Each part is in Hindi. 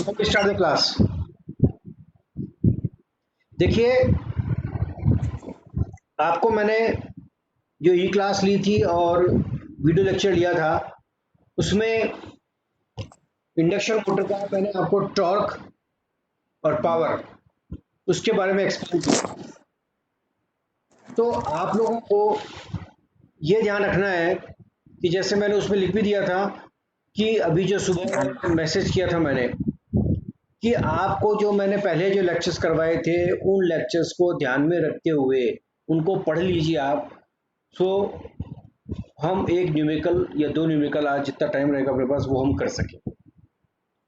Start the class. देखिए, आपको मैंने जो ई क्लास ली थी और वीडियो लेक्चर लिया था, उसमें इंडक्शन मोटर का मैंने आपको टॉर्क और पावर उसके बारे में एक्सप्लेन किया। तो आप लोगों को ये ध्यान रखना है कि जैसे मैंने उसमें लिख भी दिया था कि अभी जो सुबह मैसेज किया था मैंने कि आपको जो मैंने पहले जो लेक्चर्स करवाए थे उन लेक्चर्स को ध्यान में रखते हुए उनको पढ़ लीजिए आप। सो हम एक न्यूमेरिकल या दो न्यूमेरिकल आज जितना टाइम रहेगा अपने पास वो हम कर सकें।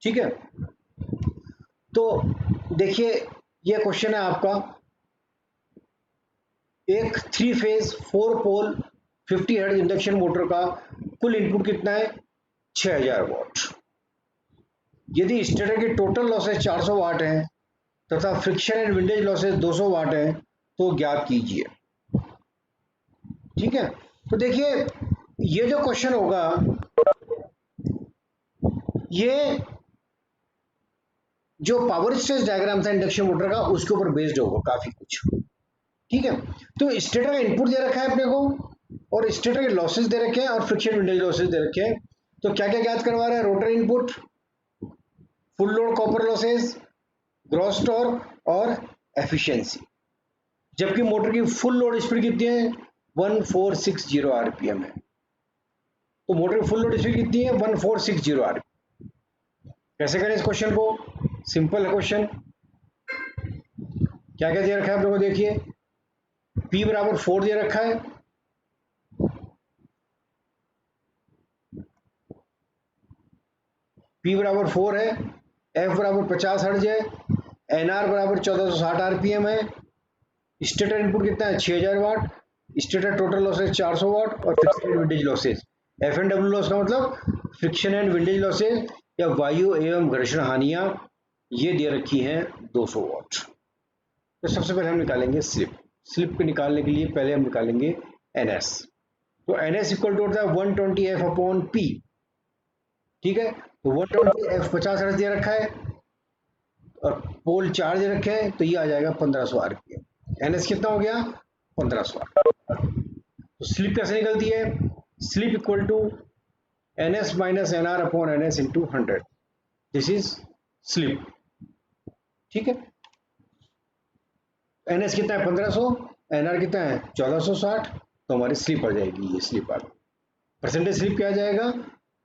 ठीक है, तो देखिए ये क्वेश्चन है आपका, एक 3 फेज 4 पोल 50 हर्ट्ज इंडक्शन मोटर का कुल इनपुट कितना है? 6000 वाट। यदि स्टेटर की टोटल लॉसेस 400 वाट है तथा फ्रिक्शन एंड विंडेज लॉसेस 200 वाट है तो ज्ञात कीजिए। ठीक है, तो देखिए ये जो क्वेश्चन होगा ये जो पावर स्टेज डायग्राम था इंडक्शन मोटर का उसके ऊपर बेस्ड होगा काफी कुछ। ठीक है, तो स्टेटर का इनपुट दे रखा है अपने को और स्टेटर के लॉसेस दे रखे हैं और फ्रिक्शन विंडेज लॉसेस दे रखे हैं। तो क्या क्या ज्ञात करवा रहा है? Rotor input, full load copper losses, gross torque और एफिशिएंसी। जबकि मोटर की फुल लोड स्पीड कितनी है? 1460 आरपीएम है। तो मोटर की फुल लोड स्पीड कितनी है? 1460 आरपीएम। कैसे करें इस क्वेश्चन को? सिंपल है क्वेश्चन। क्या क्या दे रखा है आप लोगों को? देखिए, P बराबर 4 दे रखा है, P बराबर 4 है, F बराबर 50 हर्ट्ज है, NR बराबर 1460 आरपीएम है, स्टेटर इनपुट कितना है? 6000 वाट, स्टेटर टोटल लॉसेस 400 वाट और friction and windage losses. F and W loss का मतलब फ्रिक्शन एंड विंडेज लॉसेस या वायु एवं घर्षण हानियां, ये दे रखी हैं 200 वाट। तो सबसे पहले हम निकालेंगे स्लिप। स्लिप को निकालने के लिए पहले हम निकालेंगे NS। तो NS इक्वल टू होता है 120 F अपॉन P। ठीक है, तो 120 F 50 हर्ट्ज दे रखा है और पोल 4 दे रखे हैं, तो ये आ जाएगा 1500 आरपीएम। NS कितना हो गया? 1500। तो स्लिप कैसे निकलती है? Slip equal to NS minus NR upon NS into 100। This is slip. ठीक है, NS कितना है? 1500, NR कितना है? 1460, तो हमारी स्लिप आ जाएगी, ये स्लिप आ गई। परसेंटेज स्लिप क्या आ जाएगा?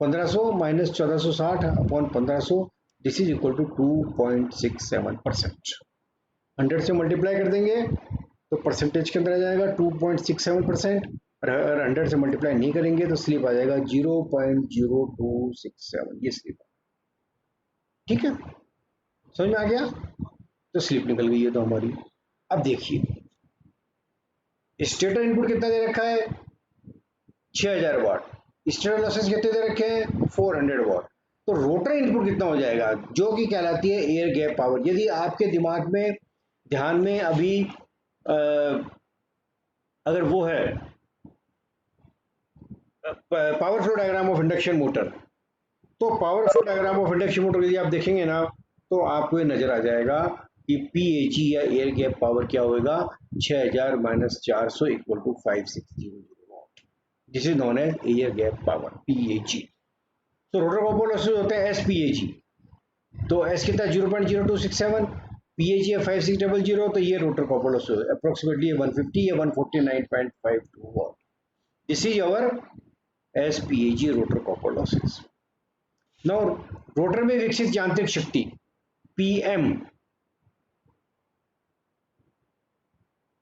1500 minus 1460 upon 1500, this is equal to 2.67%। 100 से मल्टीप्लाई कर देंगे तो परसेंटेज के अंदर आ जाएगा 2.67%। अगर 100 से मल्टीप्लाई नहीं करेंगे तो स्लिप आ जाएगा 0.0267, ये स्लिप। ठीक है, समझ में आ गया? तो स्लिप निकल गई है तो हमारी। अब देखिए, स्टेटर इनपुट कितना दे रखा है? 6000 वाट। स्टेटर लॉसेस कितने दे रखे हैं? 400 वाट। तो रोटर इनपुट कितना हो जाएगा, जो कि कहलाती है एयर गैप पावर। यदि आपके दिमाग में ध्यान में अभी अगर वो है power flow diagram of induction motor, तो power flow diagram of induction motor यदि आप देखेंगे ना तो आपको ये नजर आ जाएगा कि PAG या एयर गैप पावर क्या होगा? 6000 minus 400 equal to 5600 watt. This is known as air gap power, PAG। तो रोटर कॉपर लॉसेस होते हैं SPAG। तो S कितना? 0.0267, PAG है 5600, तो ये रोटर कॉपर लॉसेस अप्रोक्सीमेटली 150 या 149.52 watt. This is our SPAG rotor copper losses. Now rotor में विकसित यांत्रिक शक्ति PM,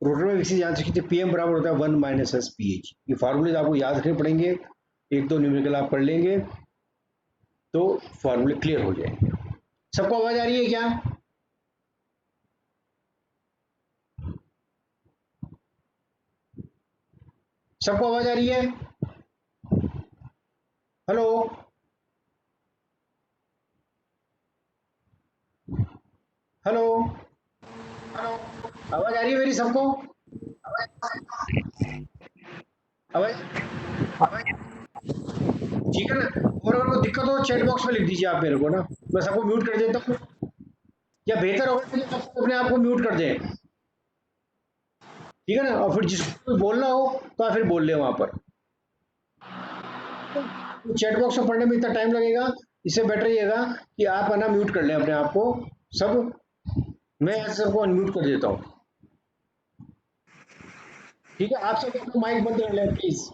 रोटर में विकसित यांत्रिक शक्ति PM बराबर होता है 1 माइनस SPAG। ये फार्मूले आपको याद रखने पड़ेंगे, एक दो न्यूमेरिकल आप पढ़ लेंगे तो फार्मूले क्लियर हो जाएंगे। सबको आवाज आ रही है क्या? सबको आवाज आ रही है? हेलो हेलो, आवाज आ रही है मेरी सबको? आवाज ठीक है ना? और अगर कोई दिक्कत हो चैट बॉक्स में लिख दीजिए आप मेरे को ना। मैं सबको म्यूट कर देता हूँ, या बेहतर होगा कि सब अपने आप को म्यूट कर दें, ठीक है ना, और फिर जिसको बोलना हो तो आप फिर बोल ले वहां पर। चैट बॉक्स में पढ़ने में इतना टाइम लगेगा, इससे बेटर रहेगा कि आप है ना म्यूट कर लें अपने आप को सब। मैं सबको अनम्यूट कर देता हूँ, ठीक है, आप सब अपना माइक बंद कर लें प्लीज।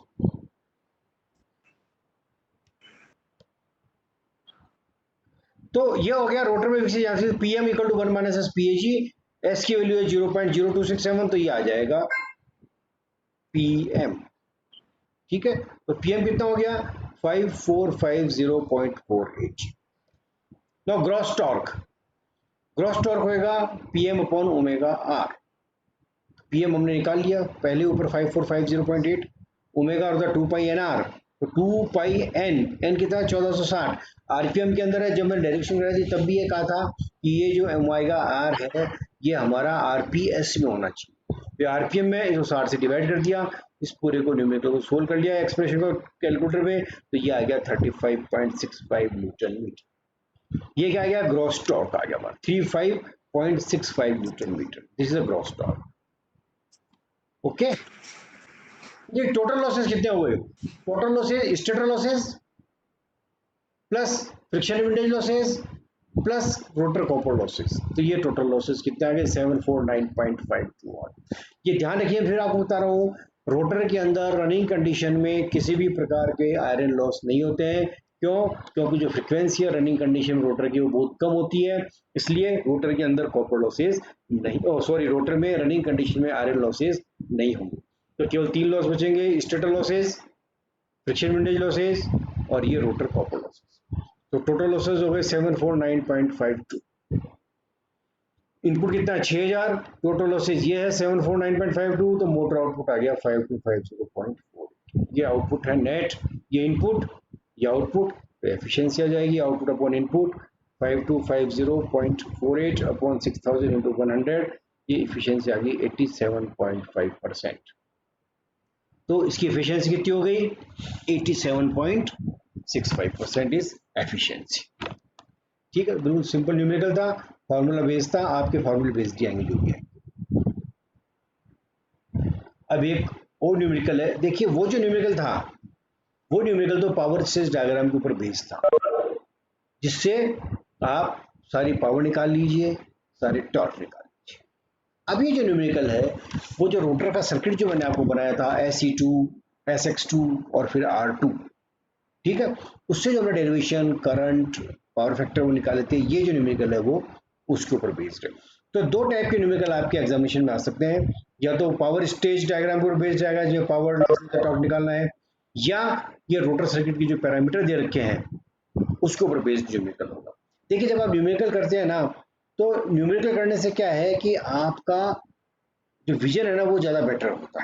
तो ये हो गया रोटर में विकसित यांत्रिक PM equal to 1 minus S PAG, S की वैल्यू है 0.0267, तो ये आ जाएगा पीएम, ठीक है। तो पीएम कितना हो गया 5450.48। नाउ ग्रॉस टॉर्क होएगा PM upon omega R. PM हमने निकाल लिया पहले ऊपर 5450.8, ओमेगा और 2 पाई एन आर, तो 2 पाई एन कितना 1460 आरपीएम के अंदर है। जब मैंने डायरेक्शन कराई थी तब भी ये कहा था कि ये जो ओमेगा आर है ये हमारा आरपीएस में होना चाहिए। तो आरपीएम में 160 से डिवाइड कर दिया, इस पूरे को न्यूमेरिकल को सोल्व कर लिया एक्सप्रेशन को कैलकुलेटर में, तो ये आ गया 35.65 न्यूटन मीटर। ये क्या आ गया ग्रॉस टॉर्क आ गया 35.65 newton metre, this is a gross torque. Okay, ये टोटल लॉसेस कितने हुए, total losses stator losses plus friction windage losses plus rotor copper losses, तो ये टोटल लॉसेस कितने आ गए 749.52। ये ध्यान रखिए, फिर आपको बता रहा हूँ रोटर के अंदर रनिंग कंडीशन में किसी भी प्रकार के आयरन लॉस नहीं होते हैं। क्यों? क्योंकि जो फ्रिक्वेंसी है रनिंग कंडीशन में रोटर की वो बहुत कम होती है, इसलिए रोटर के अंदर कॉपर लॉसेस नहीं, सॉरी रोटर में रनिंग कंडीशन में आयरन लॉसेस नहीं होंगे। तो केवल 3 लॉस बचेंगे, stator losses, friction windage losses और ये रोटर कॉपर लॉसेस। तो टोटल लॉसेस हो गए 749.52। इनपुट कितना है 6000, टोटल लॉसेज ये है 749.52, तो मोटर आउटपुट आ गया 5250.4। ये आउटपुट है नेट, ये इनपुट, ये आउटपुट, तो एफिशिएंसी आ जाएगी output upon input 5250.48 upon 6000 into 100, ये इफिशिएंसी आ गई 87.5%। तो इसकी एफिशिएंसी कितनी हो गई 87.65% इज एफिशिएंसी। ठीक है, बिल्कुल सिंपल न्यूमेरिकल था, फार्मूला बेस्ड था, आपके फार्मूला बेस्ड ही आएंगे जो भी है। अब एक और न्यूमेरिकल है, देखिए वो जो न्यूमेरिकल था वो न्यूमेरिकल तो पावर स्टेज डायग्राम के ऊपर बेस्ड था, जिससे आप सारी पावर निकाल लीजिए, सारे टॉर्क निकाल लीजिए। अब ये जो न्यूमेरिकल है वो जो रोटर का सर्किट जो मैंने आपको बनाया था SE2 SX2 और फिर R2, ठीक है, उससे जो हमने डेरिवेशन करंट पावर फैक्टर वो निकाले थे, ये जो न्यूमेरिकल है वो उसके ऊपर बेस्ड है। तो दो टाइप के न्यूमेरिकल आपके एग्जामिनेशन में आ सकते हैं, या तो पावर स्टेज डायग्राम पर बेस्ड जाएगा जो पावर का टॉर्क निकालना है, या ये रोटर सर्किट की जो पैरामीटर दे रखे हैं उसके ऊपर बेस्ड न्यूमेरिकल होगा। देखिए जब आप न्यूमेरिकल करते हैं ना, तो न्यूमेरिकल करने से क्या है कि आपका जो विजन है ना वो ज्यादा बेटर होता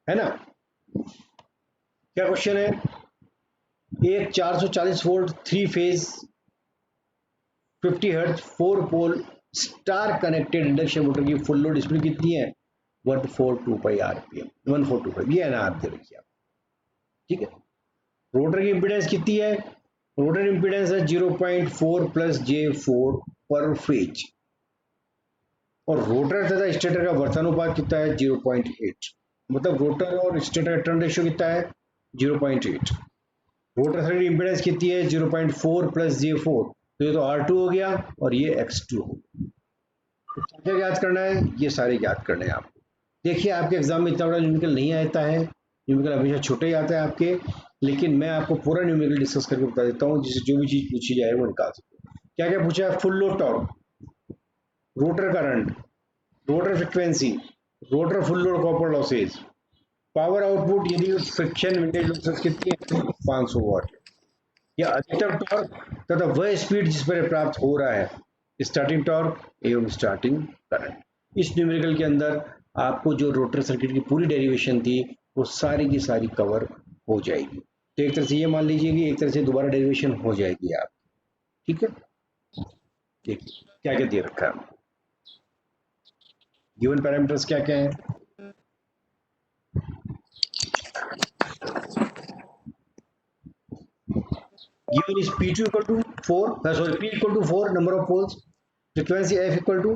है ना। क्या क्वेश्चन है, एक 440 volt 3 phase 50 hertz 4 pole star connected induction motor की फुल लोड स्पीड कितनी है 142 पाई आरपीएम 1425, ये ना आप दे रखिए आप, ठीक है। रोटर की इंपीडेंस कितनी है, रोटर इंपीडेंस है 0.4 प्लस J4 पर फेज, और रोटर तथा स्टेटर का वर्तनुपात कितना है 0.8, मतलब रोटर और स्टेटर का टर्न रेशियो कितना है 0.8। रोटर सर्किट इंपीडेंस कितनी है 0.4 प्लस J4, तो ये तो R2 हो गया और ये X2 हो गया। तो क्या याद करना है, ये सारे याद करने हैं आपको। देखिए आपके एग्जाम में इतना बड़ा न्यूमेरिकल नहीं आता है, न्यूमेरिकल हमेशा छोटे ही आता है आपके, लेकिन मैं आपको पूरा न्यूमेरिकल डिस्कस करके बता देता हूँ, जिससे जो भी चीज पूछी जाए वो निकाल सकते। क्या क्या पूछा है, full load torque, rotor current, rotor frequency, rotor full load copper losses, power output यदि फ्रिक्शन विंडेज लॉसेज कितनी है 500 वाट, या अधिकतम टॉर्क तथा वह स्पीड जिस पर प्राप्त हो रहा है, स्टार्टिंग टॉर्क एवं स्टार्टिंग करंट। इस न्यूमेरिकल के अंदर आपको जो रोटर सर्किट की पूरी डेरिवेशन थी वो सारी की सारी कवर हो जाएगी। तो एक तरह से ये मान लीजिए कि एक तरह से दोबारा डेरिवेशन हो जाएगी आप, ठीक है। देखिए क्या क्या दे रखा है, गिवन पैरामीटर्स क्या क्या है, given is P2 equal to 4, P equal to 4 number of poles, frequency F equal to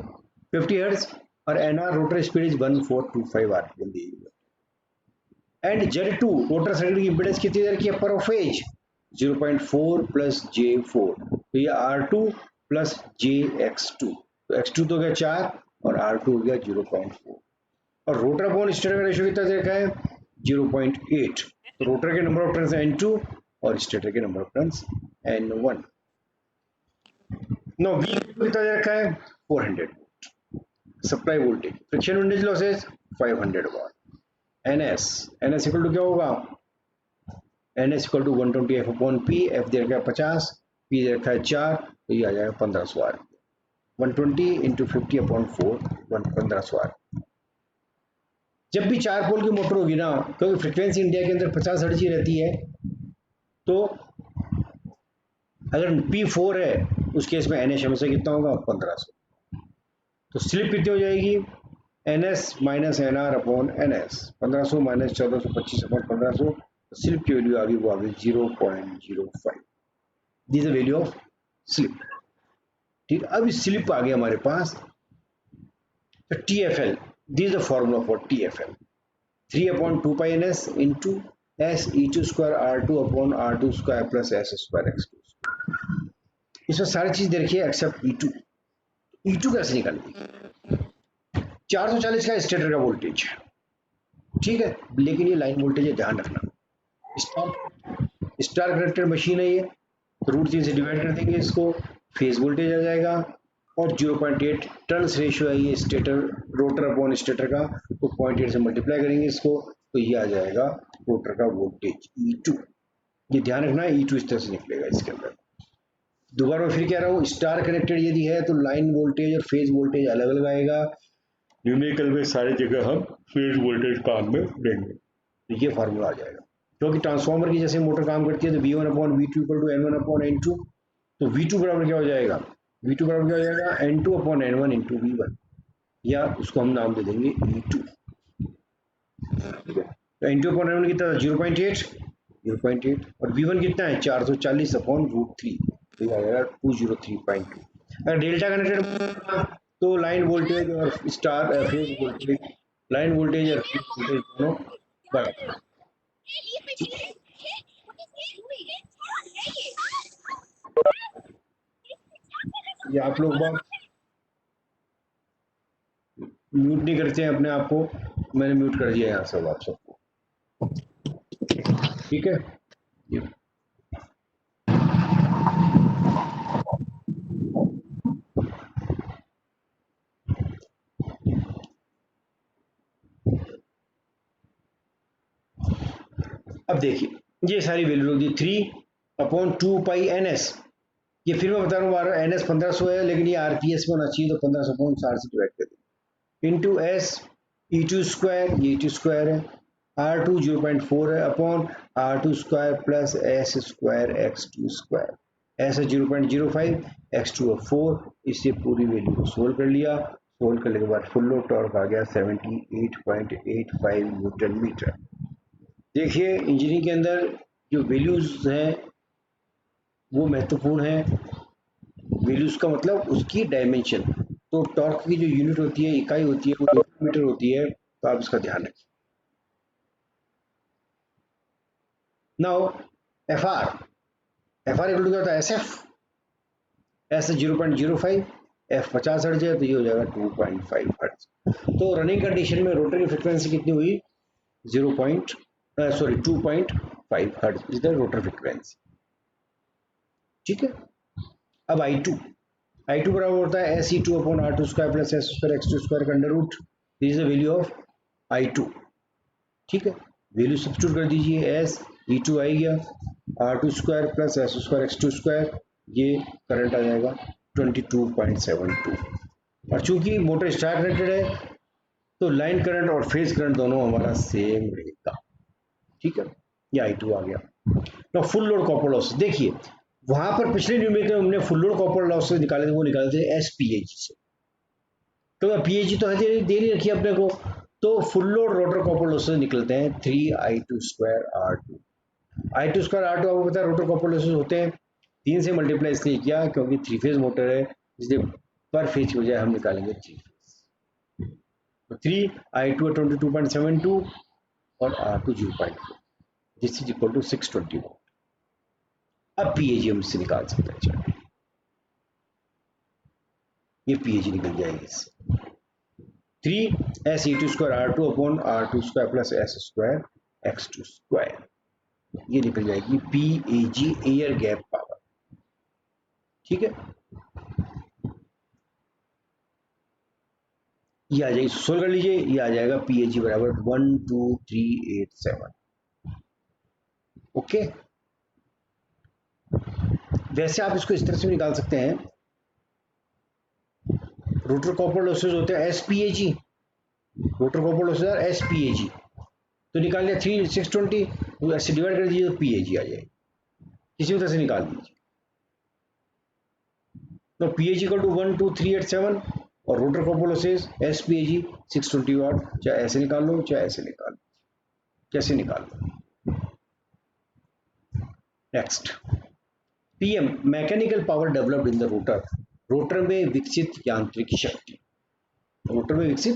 50 Hz और NR rotor speed is 1425 RPM दी हुई है। एंड Z2 रोटर सर्किट की इम्पीडेंस कितनी दे रखी है पर फेज 0.4 प्लस J4, तो ये R2 प्लस JX2, तो X2 तो गया 4 और R2 हो गया 0.4, और रोटर अपॉन स्टेटर का रेशियो कितना दे रखा है 0.8, तो रोटर के नंबर ऑफ टर्न्स N2 और स्टेटर के number of turns N1। No V कितना दे रखा है 400, supply voltage, friction windage losses 500 watt, NS equal to क्या होगा NS equal to 120 F upon P, F दे रखा है 50, P दे रखा है 4, तो ये आ जाएगा 1500 आर, 120 इंटू 50 अपॉन 4, 1500 आर। जब भी 4 पोल की मोटर होगी ना, क्योंकि फ्रिक्वेंसी इंडिया के अंदर 50 हर्ट्ज ही रहती है, तो अगर P4 है उस केस में NS हमेशा कितना होगा 1500, तो स्लिप कितनी हो जाएगी NS minus NR upon NS, 1500 minus 1425 upon 1500, slip की वैल्यू आ गई, वो आ गई 0.05, this is the value of slip. ठीक है, अब स्लिप आ गया हमारे पास, तो TFL, this is the formula for TFL, 3 upon 2 pi NS into S E2 square R2 upon R2 square plus S square X2। इसमें सारी चीज दे रखी है एक्सेप्ट E2। E2 कैसे निकालनी, 440 का स्टेटर का वोल्टेज, ठीक है, लेकिन ये लाइन वोल्टेज है, ध्यान रखना, स्टार कनेक्टेड मशीन है ये, तो रूट 3 से डिवाइड कर देंगे इसको, फेज वोल्टेज आ जाएगा, और 0.8 टर्न्स रेशियो है ये स्टेटर रोटर अपॉन स्टेटर का, तो 0.8 से मल्टीप्लाई करेंगे इसको, तो ये आ जाएगा रोटर का वोल्टेज E2। ये ध्यान रखना है, E2 इस तरह से निकलेगा इसके अंदर। दोबारा फिर कह रहा हूँ, स्टार कनेक्टेड यदि है तो लाइन वोल्टेज और फेज वोल्टेज अलग अलग आएगा, न्यूमेरिकल में सारी जगह हम फेज वोल्टेज काम में देंगे, तो ये फार्मूला आ जाएगा। क्योंकि ट्रांसफार्मर की जैसे मोटर काम करती है, तो V1 upon V2 equal to N1 upon N2, तो V2 बराबर क्या हो जाएगा, V2 बराबर क्या हो जाएगा N2 upon N1 into V1, या उसको हम नाम दे देंगे E2, ठीक है। तो N2 अपॉन N1 कितना था 0.8, और V1 कितना है 440 अपॉन रूट 3, तो ये आ जाएगा 203.2। अगर डेल्टा कनेक्टेड तो लाइन वोल्टेज और star phase voltage, line voltage और फेज वोल्टेज दोनों बराबर। ये आप लोग बात म्यूट नहीं करते हैं अपने आप को, मैंने म्यूट कर दिया यहाँ सब आप सबको, ठीक है। अब देखिए ये सारी वैल्यू होगी 3 अपॉन 2 पाई NS, ये फिर मैं बता रहा हूँ NS 1500 है, लेकिन ये RPS में होना चाहिए, तो 1500 अपॉन 60 से डिवाइड कर दें, इंटू S E2 स्क्वायर, ये E2 स्क्वायर है, R2 0.4 है upon R2 square plus S square X2 square, S है 0.05, X2 है 4, इससे पूरी वैल्यू को सोल्व कर लिया, सोल्व करने के बाद फुल लोड टॉर्क आ गया 78.85 न्यूटन मीटर। देखिए इंजीनियरिंग के अंदर जो वैल्यूज हैं वो महत्वपूर्ण है, वैल्यूज का मतलब उसकी डायमेंशन, तो टॉर्क की जो यूनिट होती है, इकाई होती है, वो न्यूटन मीटर होती है, तो आप इसका ध्यान रखिए। Now F R equal to क्या होता है SF, एस 0.05, F 50 हर्ट्ज है, तो ये हो जाएगा 2.5 हर्ट्ज। तो रनिंग कंडीशन में रोटर की फ्रिक्वेंसी कितनी हुई 2.5 hertz is the rotor frequency, ठीक है। अब I2 बराबर होता है SE2 upon R2 square plus S square X2 square का under root, this is the value of I2, ठीक है। वैल्यू सब्स्टिट्यूट कर दीजिए, S E2 आ गया, R2 square plus S square X2 square, ये करंट आ जाएगा 22.72, और चूंकि मोटर स्टार कनेक्टेड है तो लाइन करंट और फेज करंट दोनों हमारा सेम रहेगा, ठीक है। ये I2 आ गया। तो फुल लोड कॉपर लॉस देखिए, वहां पर पिछले न्यूमेरिकल हमने फुल लोड कॉपर लॉस निकाले थे, वो निकाले थे SPAG से, तो PAG तो है दे नहीं रखी अपने को, तो full load rotor copper loss निकलते हैं 3I2 स्क्वायर R2 आपको पता है रोटर कॉपर लॉसेस होते हैं 3 से मल्टीप्लाई इसलिए किया क्योंकि 3 फेज मोटर है, इसलिए पर फेज की बजाय हम निकालेंगे 3 फेज। तो 3 I2 22.72 और R2 0.4, this is equal to 620 volt. अब पीएजी हम इससे निकाल सकते हैं, चलिए ये पीएजी निकल जाएगी इससे। 3 SE2 square R2 upon R2 square plus S square X2 square, ये निकल जाएगी पीएजी एयर गैप पावर। ठीक है, ये आ जाएगी, सोल्व कर लीजिए, ये आ जाएगा पीएजी बराबर 12387। ओके, वैसे आप इसको इस तरह से भी निकाल सकते हैं, रोटर कॉपर लॉसेज होते हैं एसपीएजी, रोटर कॉपर लॉसेज आर एसपीएजी, तो निकाल लिया 3620, तो ऐसे डिवाइड कर दीजिए तो पीएजी आ जाएगी, किसी भी तरह से निकाल दीजिए। तो पीएजी इक्वल टू 12387 और रोटर कॉपर लॉसेज एसपीएजी 620 वाट, चाहे ऐसे निकाल लो चाहे ऐसे निकाल लो, कैसे निकाल लो। Next, PM mechanical power developed in the rotor, rotor में विकसित यांत्रिक शक्ति, रोटर में विकसित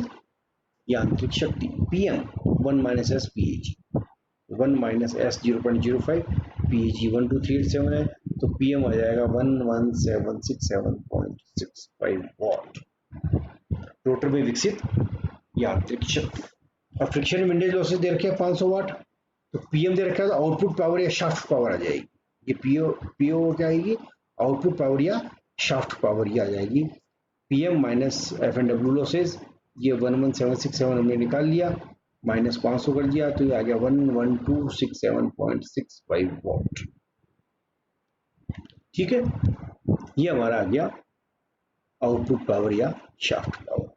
यांत्रिक शक्ति PM 1 minus S PAG, 1 minus S 0.05, PAG 12387 है, तो पीएम आ जाएगा 11767.65 वॉट, रोटर में विकसित यांत्रिक शक्ति। और फ्रिक्शन विंडेज लॉसेस दे रखे हैं 500 वाट, तो पीएम दे रखा है, तो आउटपुट पावर या शाफ्ट पावर आ जाएगी, ये पीओ क्या आएगी, आउटपुट पावर या शाफ्ट पावर ये आ जाएगी, PM minus F and W losses, ये 11767 हमने निकाल लिया, माइनस 500 कर दिया, तो ये आ गया 11267.65 वॉट। ठीक है, ये हमारा आ गया आउटपुट पावर या शाफ्ट पावर।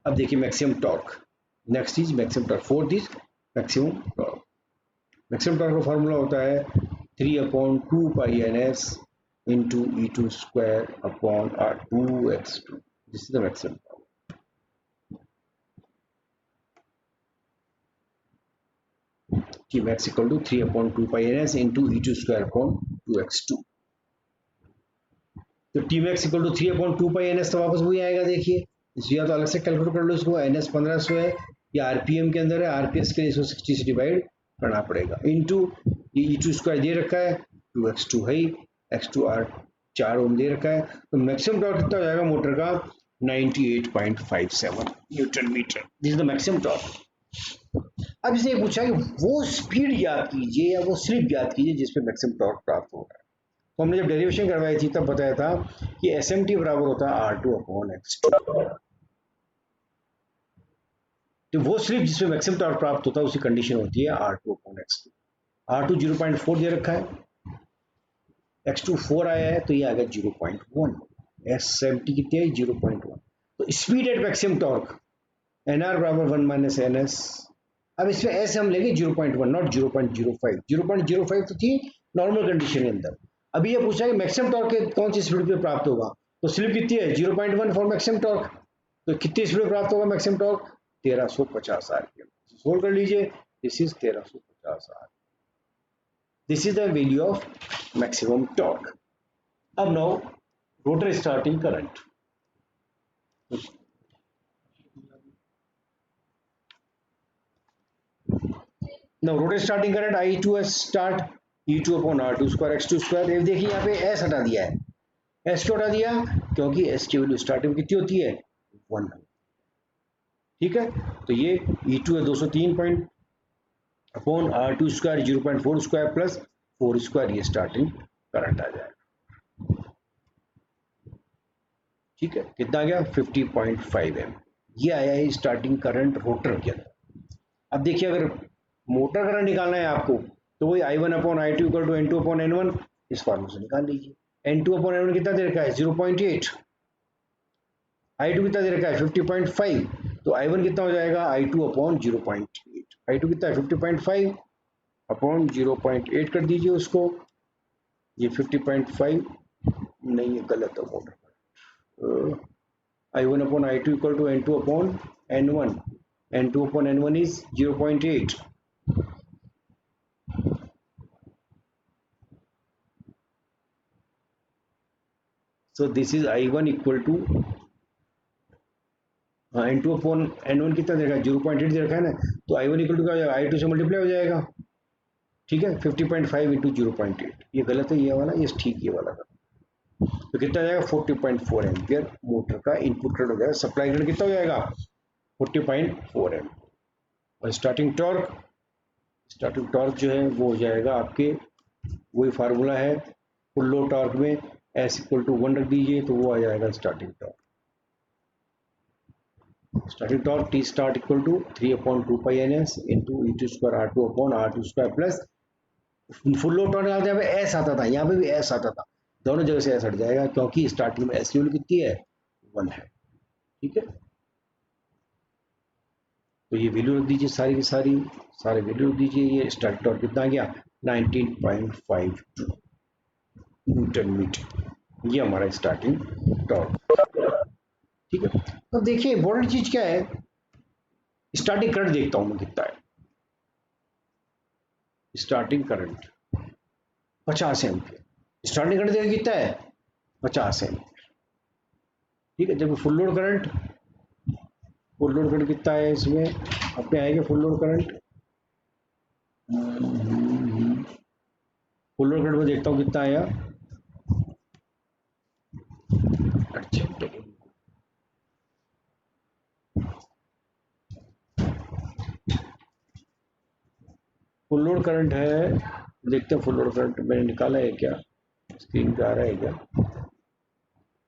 अब देखिए maximum torque, next is maximum torque, fourth is maximum torque. Maximum torque का फॉर्मूला होता है 3/2 pi NS into E2 square upon R2X2. This is the maximum power. Tmax equal to 3/2 pi NS into E2 square upon 2X2. तो Tmax equal to 3/2 pi NS, तो वापस वही आएगा, देखिए इसको या तो अलग से कैलकुलेट कर लो, इसको NS 1500 है या RPM के अंदर है, RPS के लिए 160 से डिवाइड करना पड़ेगा, इंटू E2 स्क्वायर दे रखा है, 2X2 है, X2R 4 ओम दे रखा है, तो मैक्सिमम टॉर्क कितना हो जाएगा मोटर का 98.57 newton metre, this is the maximum torque. अब इसने पूछा कि वो स्पीड याद कीजिए या वो स्लिप याद कीजिए जिस पे मैक्सिमम टॉर्क प्राप्त हो रहा है। तो हमने जब डेरिवेशन करवाई थी तब बताया था कि SMT बराबर होता है R2/X2, तो वो स्लिप जिसमें मैक्सिमम टॉर्क प्राप्त होता है उसी कंडीशन होती है R2/X2। R2 0.4 दे रखा है, X2 4 आया है, तो ये आ गया 0.1, SMT कितनी है 0.1, तो speed at maximum torque NR बराबर 1 माइनस NS। अब इसमें S हम लेंगे 0.1 नॉट 0.05, 0.05 तो थी नॉर्मल कंडीशन के अंदर। अभी ये पूछा कि मैक्सिमम टॉर्क कौन सी स्पीड पे प्राप्त होगा, तो स्लिप कितनी है 0.1 फॉर मैक्सिमम टॉर्क, तो कितनी स्पीड प्राप्त होगा मैक्सिमम टॉर्क 1350 आरपीएम। सोल्व कर लीजिए, this is 1350 RPM, this is the value of maximum torque. अब now rotor starting current, now rotor starting current I2S start E2 upon R2 square X2 square. देखिए यहाँ पे S हटा दिया है, S क्यों हटा दिया, क्योंकि S की वैल्यू स्टार्टिंग कितनी होती है 1। ठीक है, तो ये E2 है 203 point upon R2 square 0.4 square plus 4 square, ये स्टार्टिंग करंट आ जाएगा। ठीक है, कितना आ गया 50.5 एम, ये आया है स्टार्टिंग करंट रोटर के अंदर। अब देखिए अगर मोटर करंट निकालना है आपको, तो वही I1/I2 इक्वल टू N2/N1, इस फॉर्मूले से निकाल लीजिए। N2/N1 कितना दे रखा है 0.8, I2 कितना दे रखा है 50.5, तो I1 कितना हो जाएगा I2/0.8, I2 कितना है 50.5 अपॉन 0.8 कर दीजिए उसको, ये 50.5 नहीं है, गलत है motor, I1/I2 equal to N2/N1, N2/N1 is 0.8, so this is I1 equal to N2 upon N1 कितना दे रखा है 0.8 दे रखा है ना, तो I1 इक्वल टू क्या हो जाएगा I2 से मल्टीप्लाई हो जाएगा। ठीक है 50.5 इंटू 0.8, ये गलत है ये वाला, ये ठीक ये वाला था। तो कितना हो जाएगा 40.4 एम्पियर मोटर का इनपुट करंट हो जाएगा। सप्लाई करंट कितना हो जाएगा 40.4 एम्पियर। और स्टार्टिंग टॉर्क जो है वो हो जाएगा आपके, वही फार्मूला है फुल लोड टॉर्क में S इक्वल टू 1 रख दीजिए तो वो आ जाएगा starting torque. Starting torque T start equal to 3/2 pi NS into E2 square R2 upon R2 square plus full load torque डालते हैं S आता था, यहाँ पे भी S आता था, दोनों जगह से S हट जाएगा क्योंकि स्टार्टिंग में S की वैल्यू कितनी है 1 है। ठीक है तो ये वैल्यू रख दीजिए सारी की सारे वैल्यू रख दीजिए। ये स्टार्टिंग टॉर्क कितना आ गया 19.52 न्यूटन मीटर, ये हमारा स्टार्टिंग टॉर्क। ठीक है तो देखिए इंपॉर्टेंट चीज क्या है, स्टार्टिंग करंट देखता हूं मैं कितना है। Starting current 50 ampere, starting current देखिए कितना है 50 एम्पियर। ठीक है जब फुल लोड करंट कितना है इसमें अपने आएगा full load current, full load current में देखता हूं कितना आया। अच्छा फुल लोड करंट है, देखते हैं फुल लोड करंट मैंने निकाला है क्या, स्क्रीन पे आ रहा है क्या,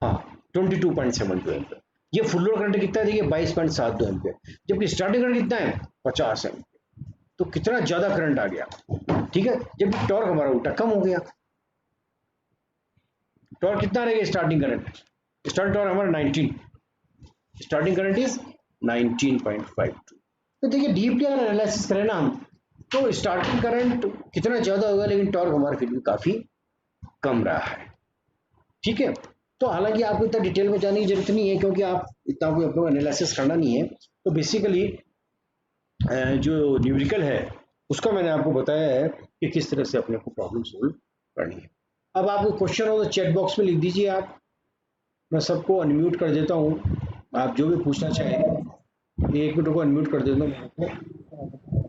हाँ 22.72 एम्पियर। ये फुल लोड करंट कितना है देखिए 22.72 एम्पियर, जबकि स्टार्टिंग करंट कितना है 50 एम्पियर। तो कितना ज्यादा करंट आ गया। ठीक है जबकि टॉर्क हमारा उल्टा कम हो गया। टॉर्क कितना रहेगा स्टार्टिंग करंट, स्टार्टिंग टॉर्क हमारा 19, स्टार्टिंग करंट इज 19.52। तो देखिए डीपली अगर एनालिसिस करें ना हम, तो स्टार्टिंग करंट कितना ज्यादा होगा लेकिन टॉर्क हमारा फिर भी काफी कम रहा है। ठीक है तो हालांकि आपको इतना डिटेल में जाने की जरूरत नहीं है क्योंकि आप इतना कोई अपना एनालिसिस करना नहीं है। तो बेसिकली जो न्यूमेरिकल है उसका मैंने आपको बताया है कि किस तरह से अपने को प्रॉब्लम सोल्व करनी है। अब आपको क्वेश्चन हो तो चैट बॉक्स में लिख दीजिए आप, मैं सबको अनम्यूट कर देता हूँ, आप जो भी पूछना चाहें 1 मिनट को अनम्यूट कर देता हूँ,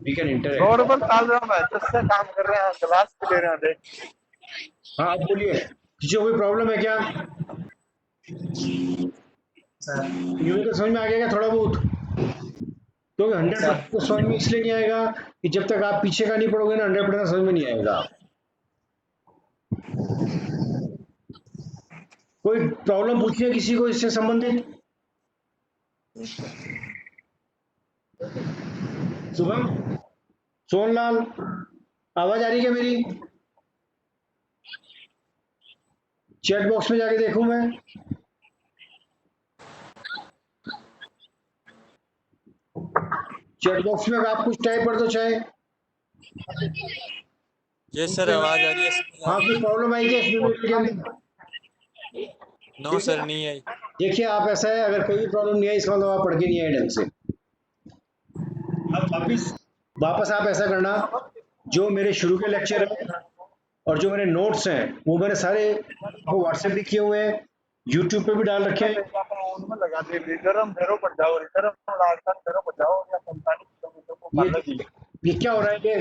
वी कैन इंटरैक्ट। नॉर्मल चल रहा है, जिससे काम कर रहे हैं, क्लास भी ले रहे हैं। हाँ आप बोलिए किसी को कोई प्रॉब्लम है क्या, न्यूमेरिकल समझ में आ गया क्या थोड़ा बहुत, क्योंकि 100% तो समझ में इसलिए नहीं आएगा कि जब तक आप पीछे का नहीं पढ़ोगे ना 100% समझ में नहीं आएगा। कोई प्रॉब्लम पूछनी है किसी को इससे संबंधित, शुभम सोनलाल आवाज आ रही है मेरी, चैट बॉक्स में जाके देखूं मैं, चैट बॉक्स में अगर आप कुछ टाइप कर दो चाहे। जी सर आवाज आ रही है। हाँ कोई प्रॉब्लम आई क्या इसमें के अंदर, नो सर नहीं आई। देखिए आप ऐसा है अगर कोई भी प्रॉब्लम नहीं है इसका मतलब आप पढ़ के नहीं आए ढंग से। अब वापस आप ऐसा करना, जो मेरे शुरू के लेक्चर है और जो मेरे नोट्स हैं वो मैंने सारे आपको व्हाट्सएप भी किए हुए हैं, यूट्यूब पे भी डाल रखे हैं। उनमें लगा दे गरम घरों पर जाओ, गरम राजस्थान घरों पर जाओ या 45 किलोमीटर को मान लीजिए। ये क्या हो रहा है कि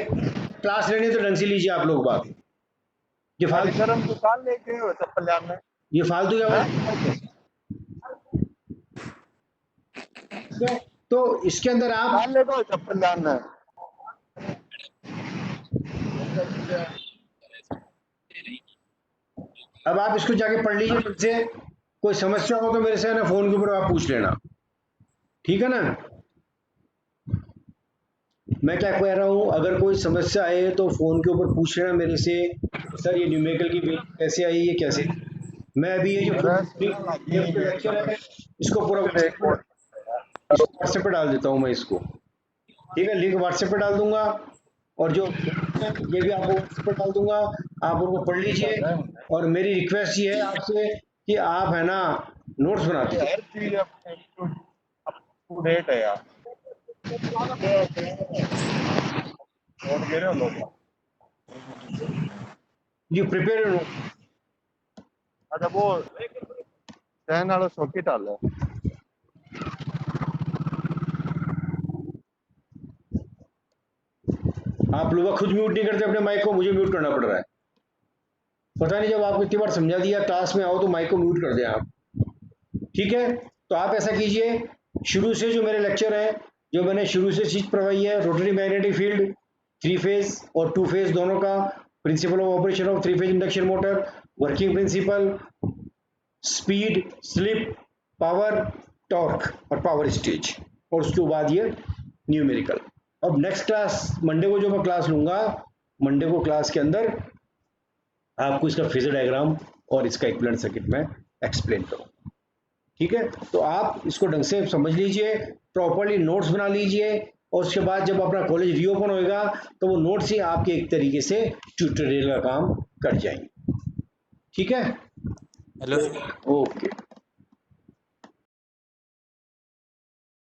क्लास लेने तो ढंग से लीजिए आप लोग बात, ये फालतू गरम दुकान लेके हो चप्पल में ये फालतू क्या तो इसके अंदर आप काल ले दो चप्पल में। अब आप इसको जाके पढ़ लीजिए फिर से, कोई समस्या हो तो मेरे से ना फोन के ऊपर आप पूछ लेना, ठीक है ना। मैं क्या कह रहा हूँ अगर कोई समस्या आए तो फोन के ऊपर पूछ लेना मेरे से, सर ये न्यूमेरिकल की बिल कैसे आई, ये कैसे, मैं अभी ये जो लेक्चर है इसको पूरा व्हाट्सएप पे डाल देता हूँ मैं इसको, ठीक है लिंक व्हाट्सएप पे डाल दूंगा और जो ये भी आपको व्हाट्सएप पे डाल दूंगा, आप उनको पढ़ लीजिए। और मेरी रिक्वेस्ट ये है आपसे कि आप है ना नोट्स बनाते हैं, हर चीज अप टू डेट है यार। नोट दे रहे हो लोग, यू प्रिपेयर नोट। अच्छा वो टैन वाला सॉकेट आला है। आप लोग खुद म्यूट नहीं करते अपने माइक को, मुझे म्यूट करना पड़ रहा है। पता नहीं, जब आपको इतनी बार समझा दिया क्लास में आओ तो माइक को म्यूट कर दें आप। ठीक है, तो आप ऐसा कीजिए, शुरू से जो मेरे लेक्चर है, जो मैंने शुरू से चीज पढ़वाई है, रोटरी मैग्नेटिक फील्ड 3 फेज और 2 फेज दोनों का, principle of operation of 3 phase induction motor, working principle, speed, slip, power, torque और पावर स्टेज, और उसके बाद ये न्यूमेरिकल। अब नेक्स्ट क्लास मंडे को जो मैं क्लास लूंगा, मंडे को क्लास के अंदर आपको इसका फेजर डायग्राम और इसका इक्विवेलेंट सर्किट में एक्सप्लेन करूंगा। ठीक है, तो आप इसको ढंग से समझ लीजिए, प्रॉपर्ली नोट्स बना लीजिए, और उसके बाद जब अपना कॉलेज रीओपन होएगा तो वो नोट्स ही आपके एक तरीके से ट्यूटोरियल का काम कर जाएंगे। ठीक है, हेलो सर। ओके।